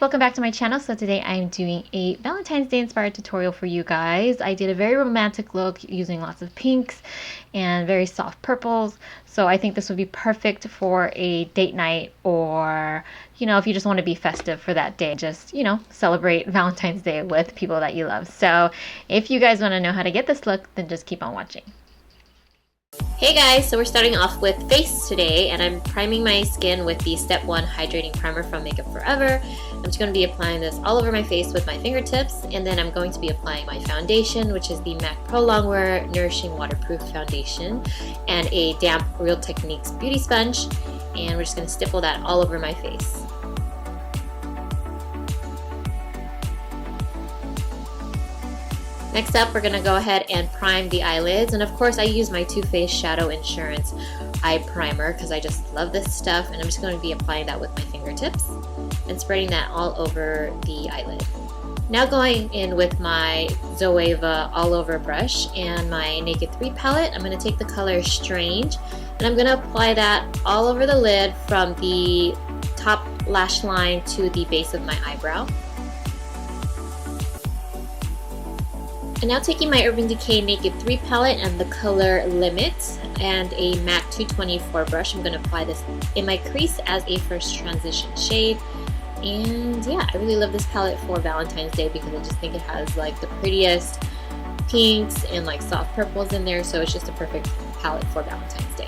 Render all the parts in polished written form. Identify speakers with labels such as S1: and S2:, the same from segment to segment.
S1: welcome back to my channel. So today I'm doing a Valentine's Day inspired tutorial for you guys. I did a very romantic look using lots of pinks and very soft purples. So I think this would be perfect for a date night, or if you just want to be festive for that day, just celebrate Valentine's Day with people that you love. So if you guys want to know how to get this look, then just keep on watching. Hey guys, so we're starting off with face today, and I'm priming my skin with the Step 1 Hydrating Primer from Makeup Forever. I'm just going to be applying this all over my face with my fingertips, and then I'm going to be applying my foundation, which is the MAC Prolongwear Nourishing Waterproof Foundation, and a damp Real Techniques Beauty Sponge, and we're just going to stipple that all over my face. Next up, we're going to go ahead and prime the eyelids, and of course I use my Too Faced Shadow Insurance Eye Primer because I just love this stuff, and I'm just going to be applying that with my fingertips and spreading that all over the eyelid. Now going in with my Zoeva All Over brush and my Naked 3 palette, I'm going to take the color Strange, and I'm going to apply that all over the lid from the top lash line to the base of my eyebrow. And now taking my Urban Decay Naked 3 palette and the color Limit and a MAC 224 brush, I'm going to apply this in my crease as a first transition shade. And yeah, I really love this palette for Valentine's Day because I just think it has like the prettiest pinks and like soft purples in there, so it's just a perfect palette for Valentine's Day.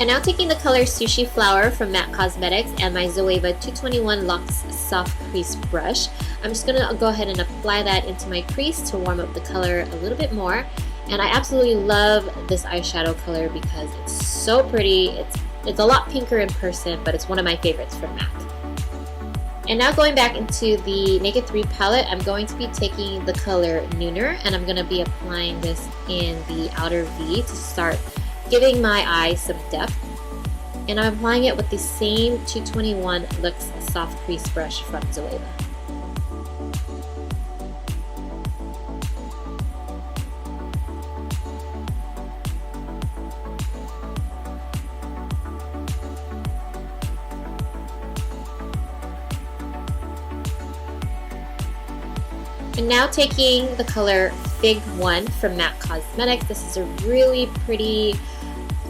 S1: And now taking the color Sushi Flower from MAC Cosmetics and my Zoeva 221 Luxe Soft Crease Brush, I'm just going to go ahead and apply that into my crease to warm up the color a little bit more. And I absolutely love this eyeshadow color because it's so pretty. It's a lot pinker in person, but it's one of my favorites from MAC. And now going back into the Naked 3 palette, I'm going to be taking the color Nooner, and I'm going to be applying this in the outer V to start giving my eyes some depth, and I'm applying it with the same 221 Luxe Soft Crease Brush from Zoeva. And now taking the color Fig 1 from MAC Cosmetics, this is a really pretty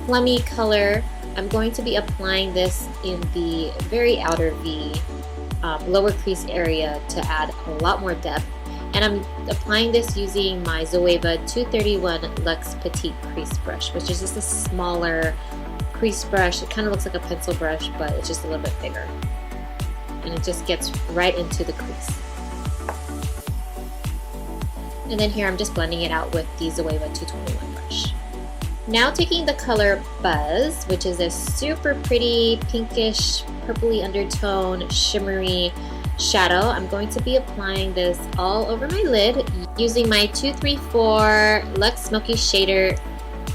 S1: plummy color. I'm going to be applying this in the very outer V, lower crease area to add a lot more depth. And I'm applying this using my Zoeva 231 Luxe Petite Crease Brush, which is just a smaller crease brush. It kind of looks like a pencil brush, but it's just a little bit bigger. And it just gets right into the crease. And then here I'm just blending it out with the Zoeva 221 brush. Now taking the color Buzz, which is a super pretty pinkish, purpley undertone, shimmery shadow, I'm going to be applying this all over my lid using my 234 Luxe Smoky Shader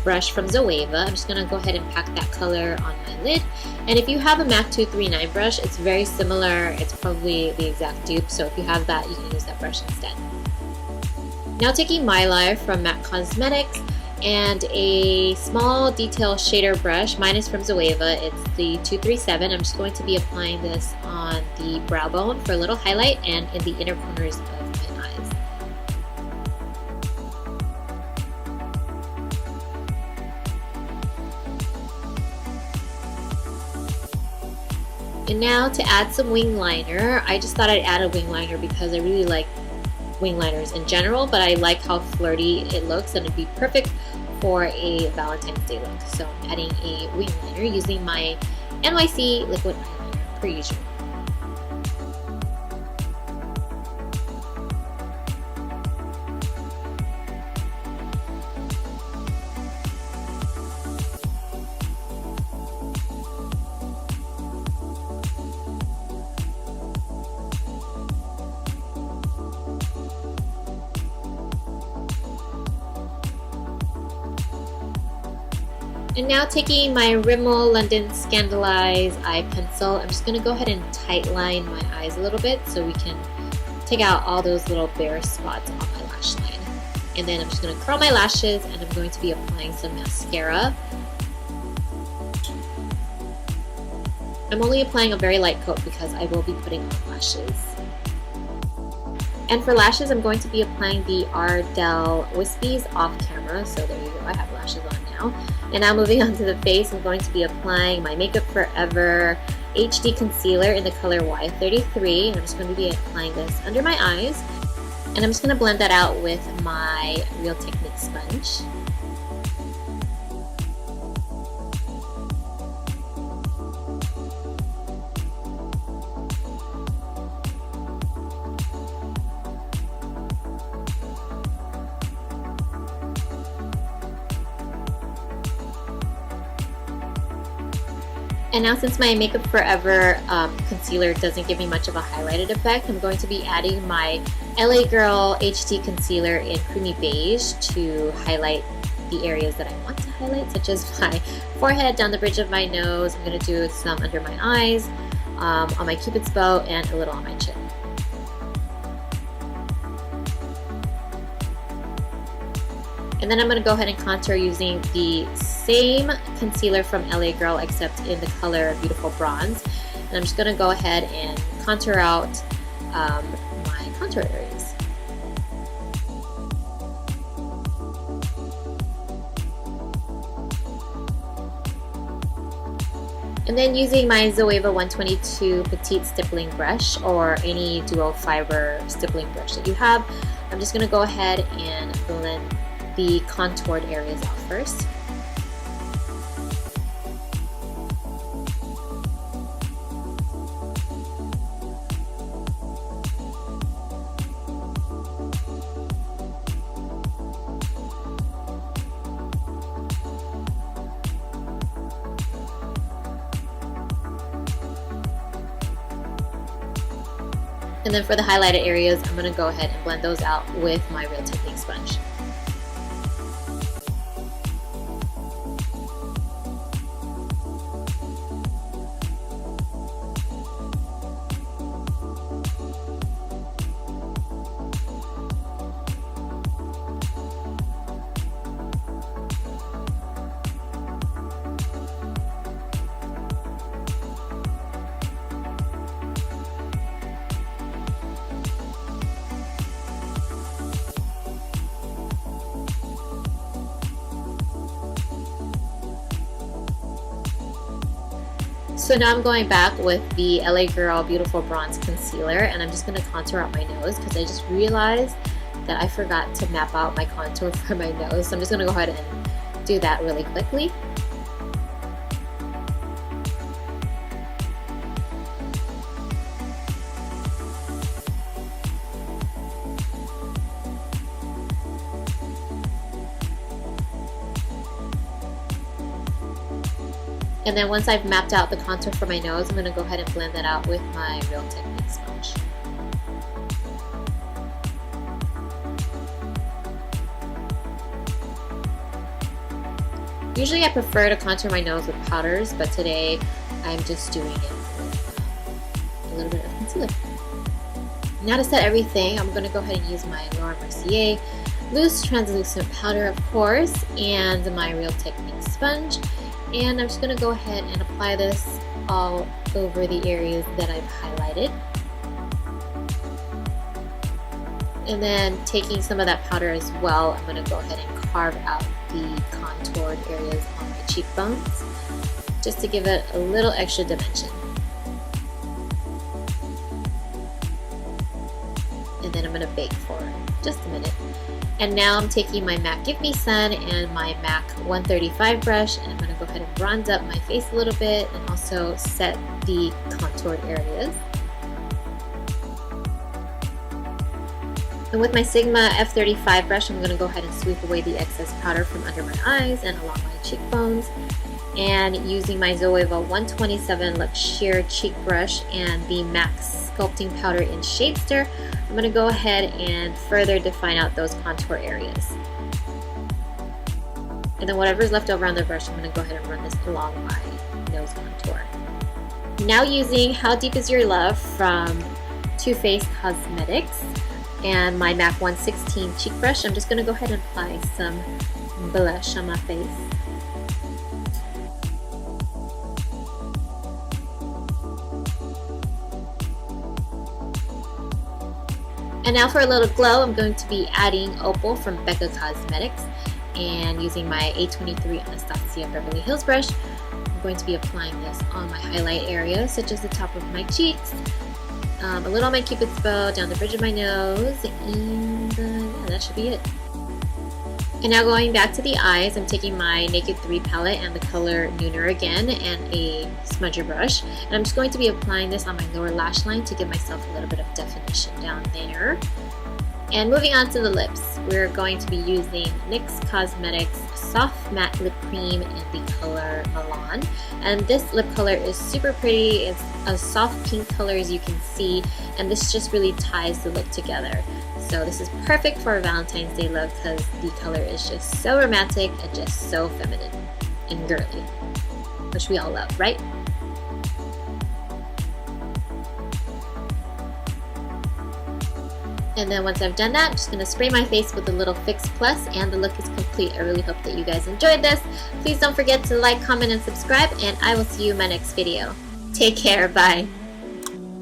S1: brush from Zoeva. I'm just going to go ahead and pack that color on my lid. And if you have a MAC 239 brush, it's very similar. It's probably the exact dupe, so if you have that, you can use that brush instead. Now taking Mylar from MAC Cosmetics and a small detail shader brush, mine is from Zoeva, it's the 237. I'm just going to be applying this on the brow bone for a little highlight and in the inner corners of my eyes. And now to add some wing liner, I just thought I'd add a wing liner because I really like wing liners in general, but I like how flirty it looks, and it'd be perfect for a Valentine's Day look. So I'm adding a wing liner using my NYC Liquid Eyeliner per usual. And now taking my Rimmel London Scandaleyes eye pencil, I'm just going to go ahead and tightline my eyes a little bit so we can take out all those little bare spots on my lash line. And then I'm just going to curl my lashes, and I'm going to be applying some mascara. I'm only applying a very light coat because I will be putting on lashes. And for lashes, I'm going to be applying the Ardell Wispies off camera. So there you go, I have lashes on now. And now moving on to the face, I'm going to be applying my Makeup Forever HD Concealer in the color Y33. And I'm just going to be applying this under my eyes. And I'm just going to blend that out with my Real Technique sponge. And now since my Makeup Forever concealer doesn't give me much of a highlighted effect, I'm going to be adding my LA Girl HD Concealer in Creamy Beige to highlight the areas that I want to highlight, such as my forehead, down the bridge of my nose. I'm going to do some under my eyes, on my Cupid's bow, and a little on my chin. And then I'm going to go ahead and contour using the same concealer from LA Girl, except in the color Beautiful Bronze. And I'm just going to go ahead and contour out my contour areas. And then using my Zoeva 122 Petite Stippling Brush, or any dual fiber stippling brush that you have, I'm just going to go ahead and blend the contoured areas out first. And then for the highlighted areas, I'm going to go ahead and blend those out with my Real Technique sponge. So now I'm going back with the LA Girl Beautiful Bronze Concealer, and I'm just going to contour out my nose because I just realized that I forgot to map out my contour for my nose. So I'm just going to go ahead and do that really quickly. And then once I've mapped out the contour for my nose, I'm going to go ahead and blend that out with my Real Technique sponge. Usually I prefer to contour my nose with powders, but today I'm just doing it with a little bit of concealer. Now to set everything, I'm going to go ahead and use my Mercier Loose Translucent powder, of course, and my Real Technique sponge. And I'm just going to go ahead and apply this all over the areas that I've highlighted. And then taking some of that powder as well, I'm going to go ahead and carve out the contoured areas on my cheekbones, just to give it a little extra dimension. And then I'm going to bake for just a minute. And now I'm taking my MAC Give Me Sun and my MAC 135 brush, and I'm going to go ahead and bronze up my face a little bit and also set the contoured areas. And with my Sigma F35 brush, I'm going to go ahead and sweep away the excess powder from under my eyes and along my cheekbones. And using my Zoeva 127 Luxe Sheer Cheek Brush and the MAC Sculpting Powder in Shadester, I'm going to go ahead and further define out those contour areas. And then whatever's left over on the brush, I'm going to go ahead and run this along my nose contour. Now using How Deep Is Your Love from Too Faced Cosmetics and my MAC 116 cheek brush, I'm just going to go ahead and apply some blush on my face. And now for a little glow, I'm going to be adding Opal from Becca Cosmetics and using my A23 Anastasia Beverly Hills brush. I'm going to be applying this on my highlight area, such as the top of my cheeks, a little on my cupid's bow, down the bridge of my nose, and yeah, that should be it. And now going back to the eyes, I'm taking my Naked 3 palette and the color Nooner again and a smudger brush. And I'm just going to be applying this on my lower lash line to give myself a little bit of definition down there. And moving on to the lips, we're going to be using NYX Cosmetics Soft Matte Lip Cream in the color Milan. And this lip color is super pretty. It's a soft pink color, as you can see, and this just really ties the look together. So this is perfect for a Valentine's Day look because the color is just so romantic and just so feminine and girly, which we all love, right? And then once I've done that, I'm just going to spray my face with a little Fix Plus and the look is complete. I really hope that you guys enjoyed this. Please don't forget to like, comment, and subscribe, and I will see you in my next video. Take care, bye!